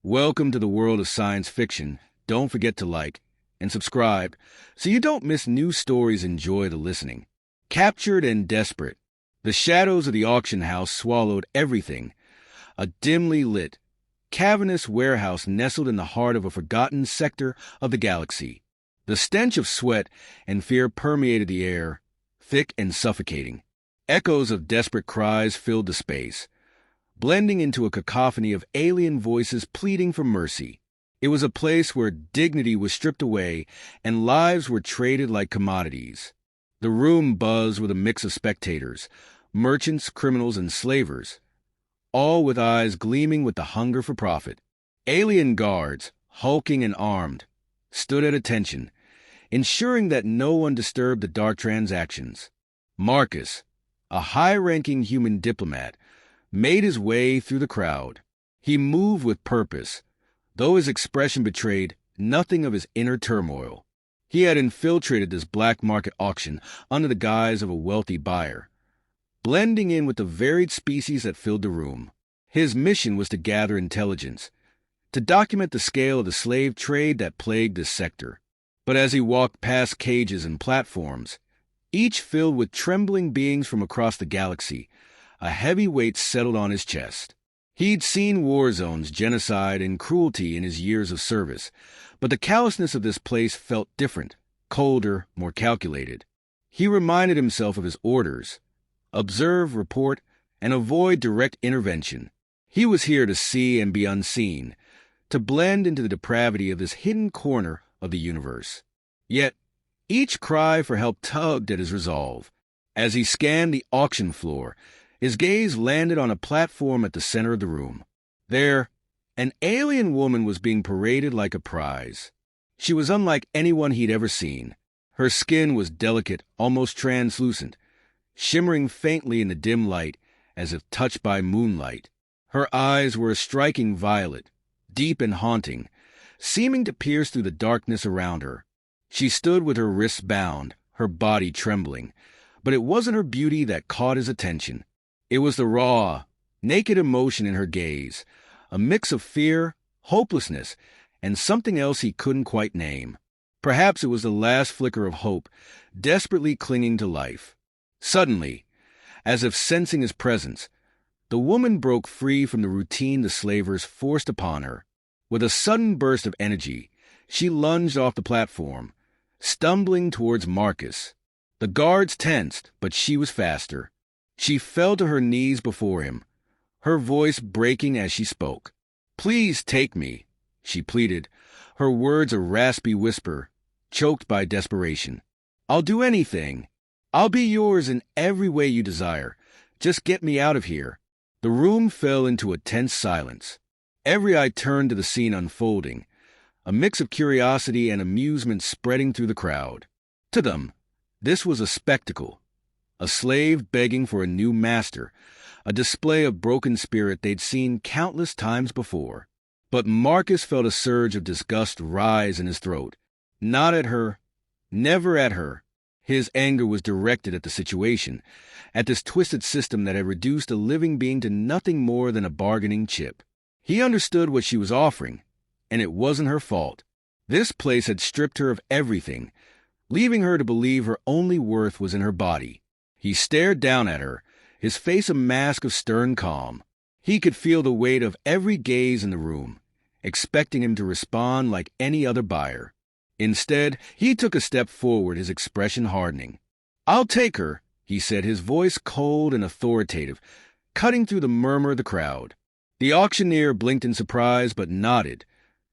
Welcome to the world of science fiction. Don't forget to like and subscribe so you don't miss new stories. Enjoy the listening. Captured and desperate, the shadows of the auction house swallowed everything. A dimly lit, cavernous warehouse nestled in the heart of a forgotten sector of the galaxy. The stench of sweat and fear permeated the air, thick and suffocating. Echoes of desperate cries filled the space, blending into a cacophony of alien voices pleading for mercy. It was a place where dignity was stripped away and lives were traded like commodities. The room buzzed with a mix of spectators, merchants, criminals, and slavers, all with eyes gleaming with the hunger for profit. Alien guards, hulking and armed, stood at attention, ensuring that no one disturbed the dark transactions. Marcus, a high-ranking human diplomat, made his way through the crowd. He moved with purpose, though his expression betrayed nothing of his inner turmoil. He had infiltrated this black market auction under the guise of a wealthy buyer, blending in with the varied species that filled the room. His mission was to gather intelligence, to document the scale of the slave trade that plagued this sector. But as he walked past cages and platforms, each filled with trembling beings from across the galaxy, a heavy weight settled on his chest. He'd seen war zones, genocide, and cruelty in his years of service, but the callousness of this place felt different, colder, more calculated. He reminded himself of his orders: observe, report, and avoid direct intervention. He was here to see and be unseen, to blend into the depravity of this hidden corner of the universe. Yet, each cry for help tugged at his resolve. As he scanned the auction floor, his gaze landed on a platform at the center of the room. There, an alien woman was being paraded like a prize. She was unlike anyone he'd ever seen. Her skin was delicate, almost translucent, shimmering faintly in the dim light as if touched by moonlight. Her eyes were a striking violet, deep and haunting, seeming to pierce through the darkness around her. She stood with her wrists bound, her body trembling, but it wasn't her beauty that caught his attention. It was the raw, naked emotion in her gaze, a mix of fear, hopelessness, and something else he couldn't quite name. Perhaps it was the last flicker of hope, desperately clinging to life. Suddenly, as if sensing his presence, the woman broke free from the routine the slavers forced upon her. With a sudden burst of energy, she lunged off the platform, stumbling towards Marcus. The guards tensed, but she was faster. She fell to her knees before him, her voice breaking as she spoke. "Please take me," she pleaded, her words a raspy whisper, choked by desperation. "I'll do anything. I'll be yours in every way you desire. Just get me out of here." The room fell into a tense silence. Every eye turned to the scene unfolding, a mix of curiosity and amusement spreading through the crowd. To them, this was a spectacle. A slave begging for a new master, a display of broken spirit they'd seen countless times before. But Marcus felt a surge of disgust rise in his throat. Not at her, never at her. His anger was directed at the situation, at this twisted system that had reduced a living being to nothing more than a bargaining chip. He understood what she was offering, and it wasn't her fault. This place had stripped her of everything, leaving her to believe her only worth was in her body. He stared down at her, his face a mask of stern calm. He could feel the weight of every gaze in the room, expecting him to respond like any other buyer. Instead, he took a step forward, his expression hardening. "I'll take her," he said, his voice cold and authoritative, cutting through the murmur of the crowd. The auctioneer blinked in surprise but nodded,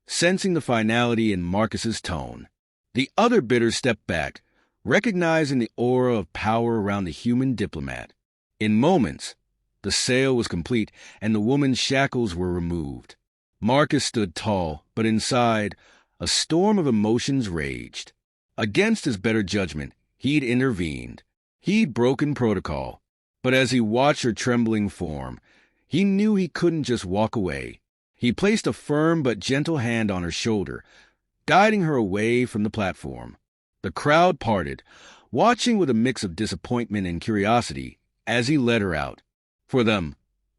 sensing the finality in Marcus's tone. The other bidders stepped back, recognizing the aura of power around the human diplomat. In moments, the sale was complete and the woman's shackles were removed. Marcus stood tall, but inside, a storm of emotions raged. Against his better judgment, he'd intervened. He'd broken protocol. But as he watched her trembling form, he knew he couldn't just walk away. He placed a firm but gentle hand on her shoulder, guiding her away from the platform. The crowd parted, watching with a mix of disappointment and curiosity as he led her out. For them,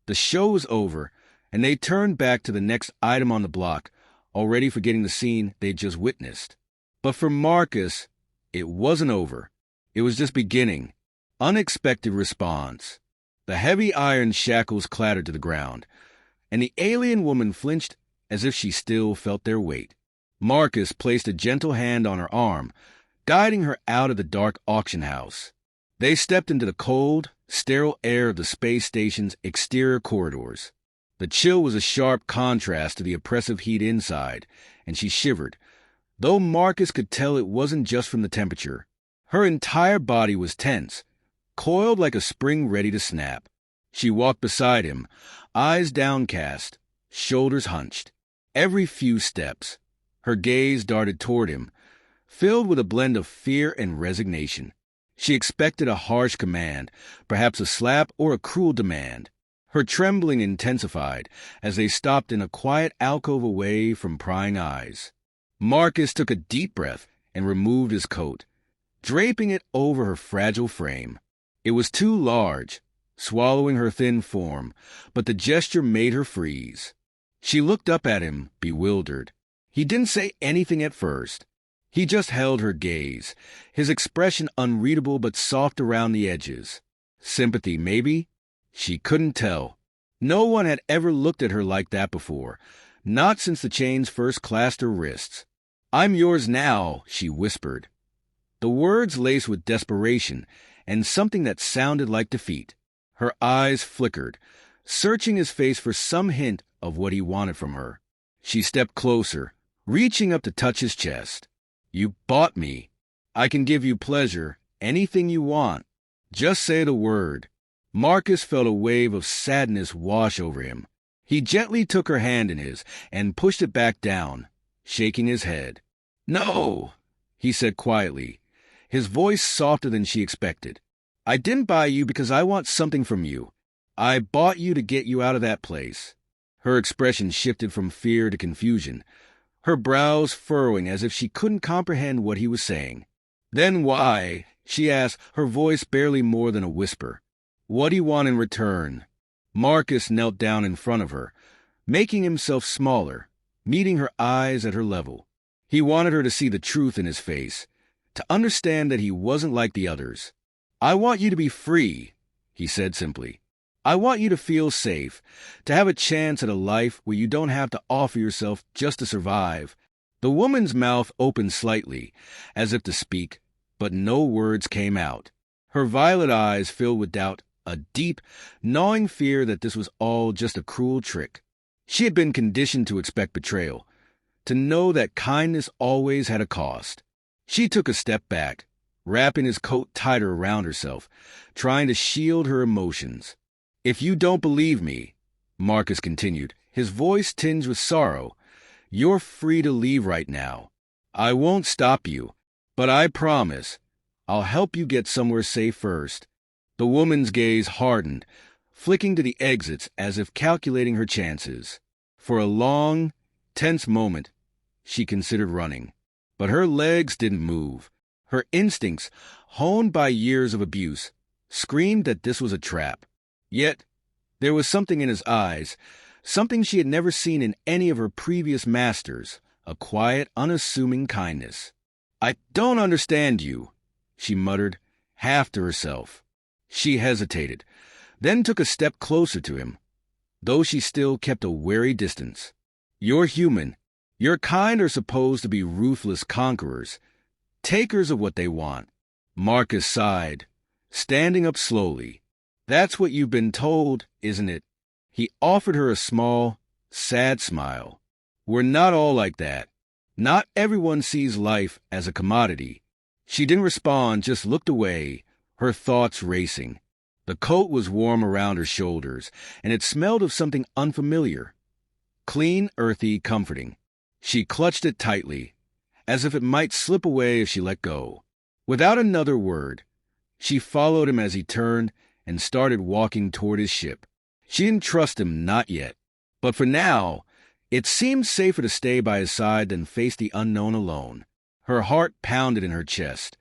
the show was over, and they turned back to the next item on the block, already forgetting the scene they'd just witnessed. But for Marcus, it wasn't over. It was just beginning. Unexpected response. The heavy iron shackles clattered to the ground, and the alien woman flinched as if she still felt their weight. Marcus placed a gentle hand on her arm, guiding her out of the dark auction house. They stepped into the cold, sterile air of the space station's exterior corridors. The chill was a sharp contrast to the oppressive heat inside, and she shivered, though Marcus could tell it wasn't just from the temperature. Her entire body was tense, coiled like a spring ready to snap. She walked beside him, eyes downcast, shoulders hunched. Every few steps, her gaze darted toward him, filled with a blend of fear and resignation. She expected a harsh command, perhaps a slap or a cruel demand. Her trembling intensified as they stopped in a quiet alcove away from prying eyes. Marcus took a deep breath and removed his coat, draping it over her fragile frame. It was too large, swallowing her thin form, but the gesture made her freeze. She looked up at him, bewildered. He didn't say anything at first. He just held her gaze, his expression unreadable but soft around the edges. Sympathy, maybe? She couldn't tell. No one had ever looked at her like that before, not since the chains first clasped her wrists. "I'm yours now," she whispered. The words laced with desperation and something that sounded like defeat. Her eyes flickered, searching his face for some hint of what he wanted from her. She stepped closer, reaching up to touch his chest. "You bought me. I can give you pleasure, anything you want. Just say the word." Marcus felt a wave of sadness wash over him. He gently took her hand in his and pushed it back down, shaking his head. "No," he said quietly, his voice softer than she expected. "I didn't buy you because I want something from you. I bought you to get you out of that place." Her expression shifted from fear to confusion, her brows furrowing as if she couldn't comprehend what he was saying. "Then why?" she asked, her voice barely more than a whisper. "What do you want in return?" Marcus knelt down in front of her, making himself smaller, meeting her eyes at her level. He wanted her to see the truth in his face, to understand that he wasn't like the others. "I want you to be free," he said simply. "I want you to feel safe, to have a chance at a life where you don't have to offer yourself just to survive." The woman's mouth opened slightly, as if to speak, but no words came out. Her violet eyes filled with doubt, a deep, gnawing fear that this was all just a cruel trick. She had been conditioned to expect betrayal, to know that kindness always had a cost. She took a step back, wrapping his coat tighter around herself, trying to shield her emotions. "If you don't believe me," Marcus continued, his voice tinged with sorrow, "you're free to leave right now. I won't stop you, but I promise I'll help you get somewhere safe first." The woman's gaze hardened, flicking to the exits as if calculating her chances. For a long, tense moment, she considered running, but her legs didn't move. Her instincts, honed by years of abuse, screamed that this was a trap. Yet, there was something in his eyes, something she had never seen in any of her previous masters, a quiet, unassuming kindness. "I don't understand you," she muttered, half to herself. She hesitated, then took a step closer to him, though she still kept a wary distance. "You're human. Your kind are supposed to be ruthless conquerors, takers of what they want." Marcus sighed, standing up slowly. "That's what you've been told, isn't it?" He offered her a small, sad smile. "We're not all like that. Not everyone sees life as a commodity." She didn't respond, just looked away, her thoughts racing. The coat was warm around her shoulders, and it smelled of something unfamiliar. Clean, earthy, comforting. She clutched it tightly, as if it might slip away if she let go. Without another word, she followed him as he turned and started walking toward his ship. She didn't trust him, not yet. But for now, it seemed safer to stay by his side than face the unknown alone. Her heart pounded in her chest,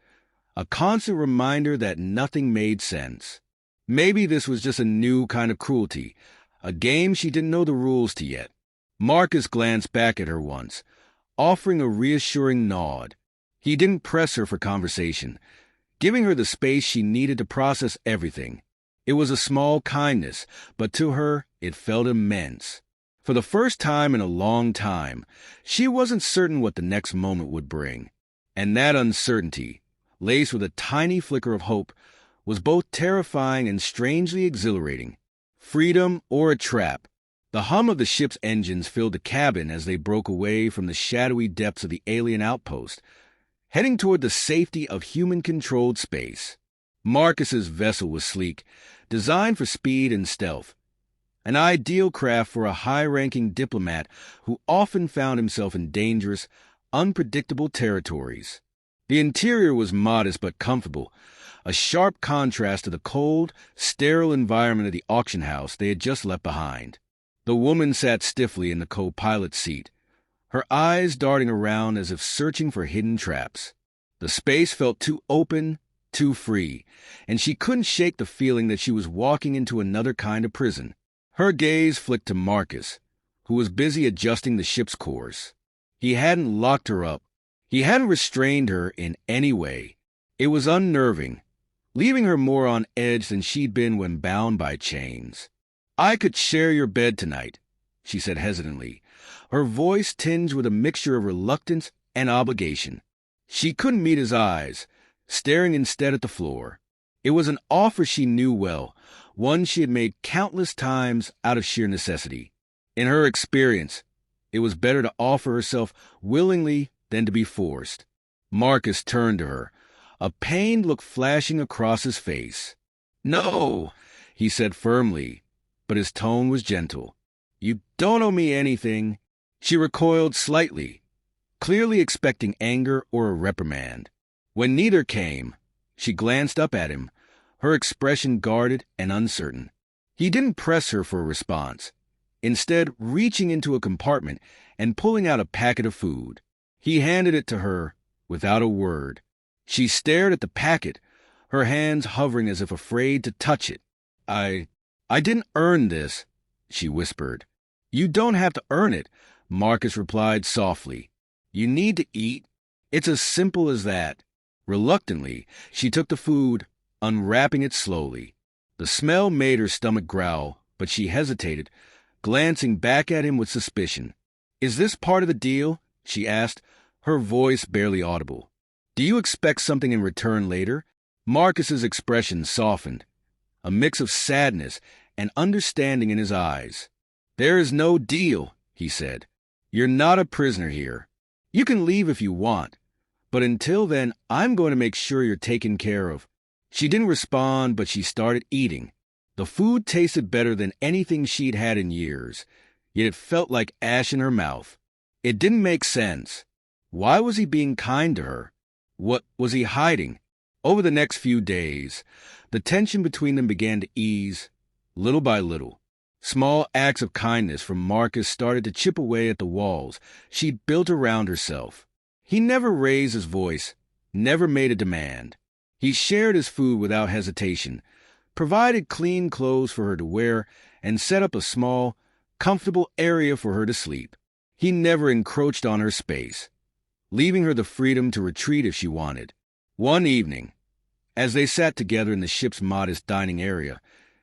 a constant reminder that nothing made sense. Maybe this was just a new kind of cruelty, a game she didn't know the rules to yet. Marcus glanced back at her once, offering a reassuring nod. He didn't press her for conversation, giving her the space she needed to process everything. It was a small kindness, but to her it felt immense. For the first time in a long time, she wasn't certain what the next moment would bring. And that uncertainty, laced with a tiny flicker of hope, was both terrifying and strangely exhilarating. Freedom or a trap? The hum of the ship's engines filled the cabin as they broke away from the shadowy depths of the alien outpost, heading toward the safety of human-controlled space. Marcus's vessel was sleek, designed for speed and stealth, an ideal craft for a high-ranking diplomat who often found himself in dangerous, unpredictable territories. The interior was modest but comfortable, a sharp contrast to the cold, sterile environment of the auction house they had just left behind. The woman sat stiffly in the co-pilot's seat, her eyes darting around as if searching for hidden traps. The space felt too open, too free, and she couldn't shake the feeling that she was walking into another kind of prison. Her gaze flicked to Marcus, who was busy adjusting the ship's course. He hadn't locked her up. He hadn't restrained her in any way. It was unnerving, leaving her more on edge than she'd been when bound by chains. "I could share your bed tonight," she said hesitantly, her voice tinged with a mixture of reluctance and obligation. She couldn't meet his eyes, staring instead at the floor. It was an offer she knew well, one she had made countless times out of sheer necessity. In her experience, it was better to offer herself willingly than to be forced. Marcus turned to her, a pained look flashing across his face. "No," he said firmly, but his tone was gentle. "You don't owe me anything." She recoiled slightly, clearly expecting anger or a reprimand. When neither came, she glanced up at him, her expression guarded and uncertain. He didn't press her for a response, instead reaching into a compartment and pulling out a packet of food. He handed it to her without a word. She stared at the packet, her hands hovering as if afraid to touch it. I didn't earn this," she whispered. "You don't have to earn it," Marcus replied softly. "You need to eat. It's as simple as that." Reluctantly, she took the food, unwrapping it slowly. The smell made her stomach growl, but she hesitated, glancing back at him with suspicion. "Is this part of the deal?" she asked, her voice barely audible. "Do you expect something in return later?" Marcus's expression softened, a mix of sadness and understanding in his eyes. "There is no deal," he said. "You're not a prisoner here. You can leave if you want, but until then, I'm going to make sure you're taken care of." She didn't respond, but she started eating. The food tasted better than anything she'd had in years, yet it felt like ash in her mouth. It didn't make sense. Why was he being kind to her? What was he hiding? Over the next few days, the tension between them began to ease, little by little. Small acts of kindness from Marcus started to chip away at the walls she'd built around herself. He never raised his voice, never made a demand. He shared his food without hesitation, provided clean clothes for her to wear, and set up a small, comfortable area for her to sleep. He never encroached on her space, leaving her the freedom to retreat if she wanted. One evening, as they sat together in the ship's modest dining area,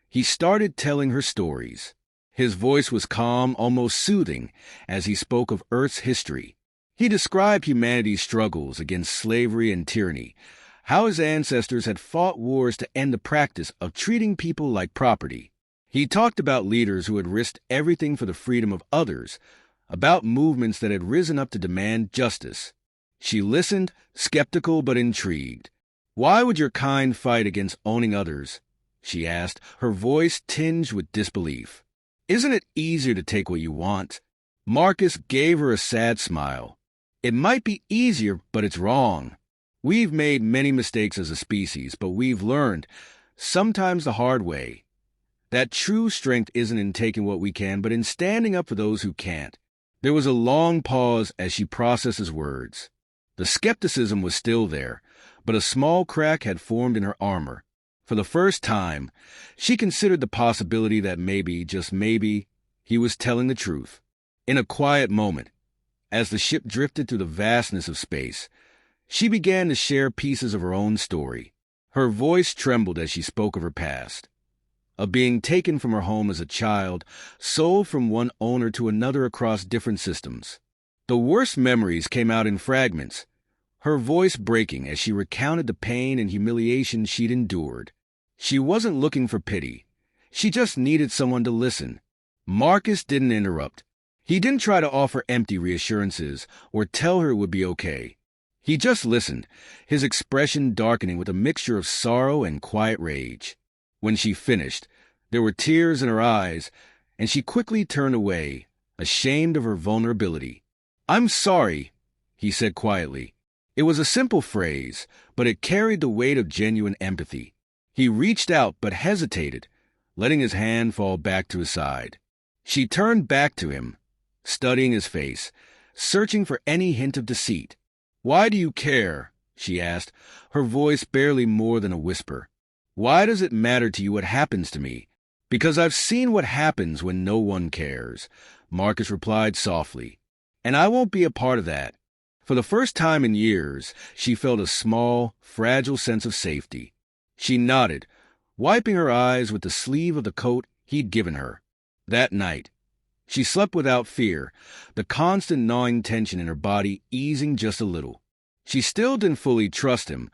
he started telling her stories. His voice was calm, almost soothing, as he spoke of Earth's history. He described humanity's struggles against slavery and tyranny, how his ancestors had fought wars to end the practice of treating people like property. He talked about leaders who had risked everything for the freedom of others, about movements that had risen up to demand justice. She listened, skeptical but intrigued. "Why would your kind fight against owning others?" she asked, her voice tinged with disbelief. "Isn't it easier to take what you want?" Marcus gave her a sad smile. "It might be easier, but it's wrong. We've made many mistakes as a species, but we've learned, sometimes the hard way, that true strength isn't in taking what we can, but in standing up for those who can't." There was a long pause as she processed his words. The skepticism was still there, but a small crack had formed in her armor. For the first time, she considered the possibility that maybe, just maybe, he was telling the truth. In a quiet moment, as the ship drifted through the vastness of space, she began to share pieces of her own story. Her voice trembled as she spoke of her past, of being taken from her home as a child, sold from one owner to another across different systems. The worst memories came out in fragments, her voice breaking as she recounted the pain and humiliation she'd endured. She wasn't looking for pity. She just needed someone to listen. Marcus didn't interrupt. He didn't try to offer empty reassurances or tell her it would be okay. He just listened, his expression darkening with a mixture of sorrow and quiet rage. When she finished, there were tears in her eyes, and she quickly turned away, ashamed of her vulnerability. "I'm sorry," he said quietly. It was a simple phrase, but it carried the weight of genuine empathy. He reached out but hesitated, letting his hand fall back to his side. She turned back to him, studying his face, searching for any hint of deceit. "Why do you care?" she asked, her voice barely more than a whisper. "Why does it matter to you what happens to me?" "Because I've seen what happens when no one cares," Marcus replied softly. "And I won't be a part of that." For the first time in years, she felt a small, fragile sense of safety. She nodded, wiping her eyes with the sleeve of the coat he'd given her. That night, she slept without fear, the constant gnawing tension in her body easing just a little. She still didn't fully trust him,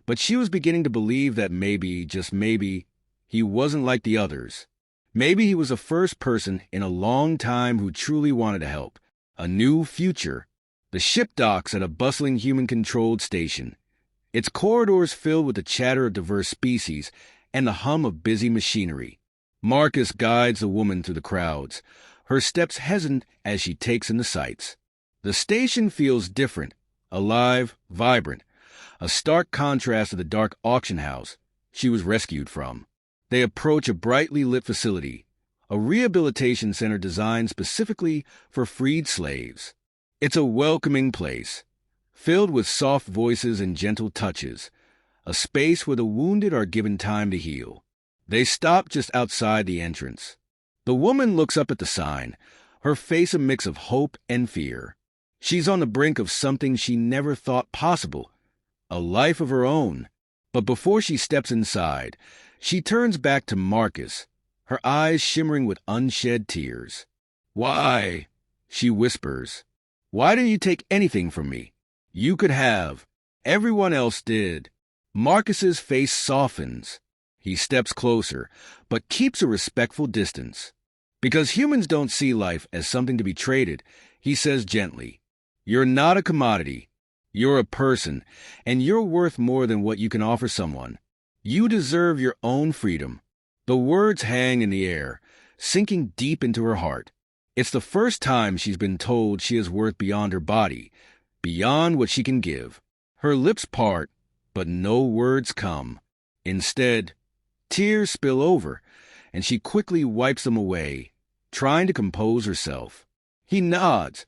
but she was beginning to believe that maybe, just maybe, he wasn't like the others. Maybe he was the first person in a long time who truly wanted to help. A new future. The ship docks at a bustling human-controlled station, its corridors filled with the chatter of diverse species and the hum of busy machinery. Marcus guides the woman through the crowds, her steps hesitant as she takes in the sights. The station feels different, alive, vibrant, a stark contrast to the dark auction house she was rescued from. They approach a brightly lit facility, a rehabilitation center designed specifically for freed slaves. It's a welcoming place, filled with soft voices and gentle touches, a space where the wounded are given time to heal. They stop just outside the entrance. The woman looks up at the sign, her face a mix of hope and fear. She's on the brink of something she never thought possible, a life of her own. But before she steps inside, she turns back to Marcus, her eyes shimmering with unshed tears. "Why?" she whispers. "Why didn't you take anything from me? You could have. Everyone else did." Marcus's face softens. He steps closer, but keeps a respectful distance. "Because humans don't see life as something to be traded," he says gently. "You're not a commodity. You're a person, and you're worth more than what you can offer someone. You deserve your own freedom." The words hang in the air, sinking deep into her heart. It's the first time she's been told she is worth beyond her body, beyond what she can give. Her lips part, but no words come. Instead, tears spill over, and she quickly wipes them away, trying to compose herself. He nods,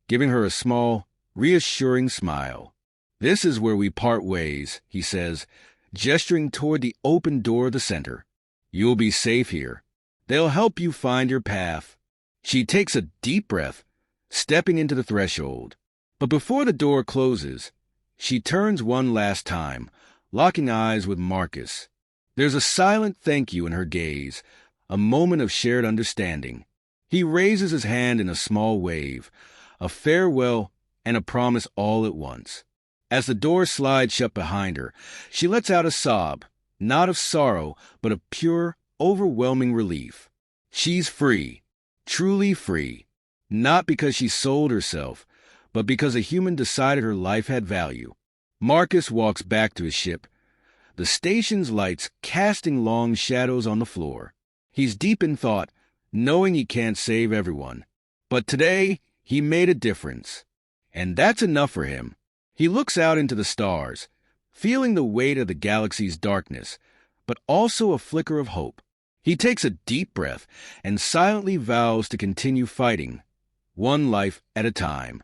giving her a small, reassuring smile. "This is where we part ways," he says, gesturing toward the open door of the center. "You'll be safe here. They'll help you find your path." She takes a deep breath, stepping into the threshold. But before the door closes, she turns one last time, locking eyes with Marcus. There's a silent thank you in her gaze, a moment of shared understanding. He raises his hand in a small wave, a farewell and a promise all at once. As the door slides shut behind her, she lets out a sob, not of sorrow, but of pure, overwhelming relief. She's free, truly free, not because she sold herself, but because a human decided her life had value. Marcus walks back to his ship, the station's lights casting long shadows on the floor. He's deep in thought, knowing he can't save everyone. But today, he made a difference. And that's enough for him. He looks out into the stars, feeling the weight of the galaxy's darkness, but also a flicker of hope. He takes a deep breath and silently vows to continue fighting, one life at a time.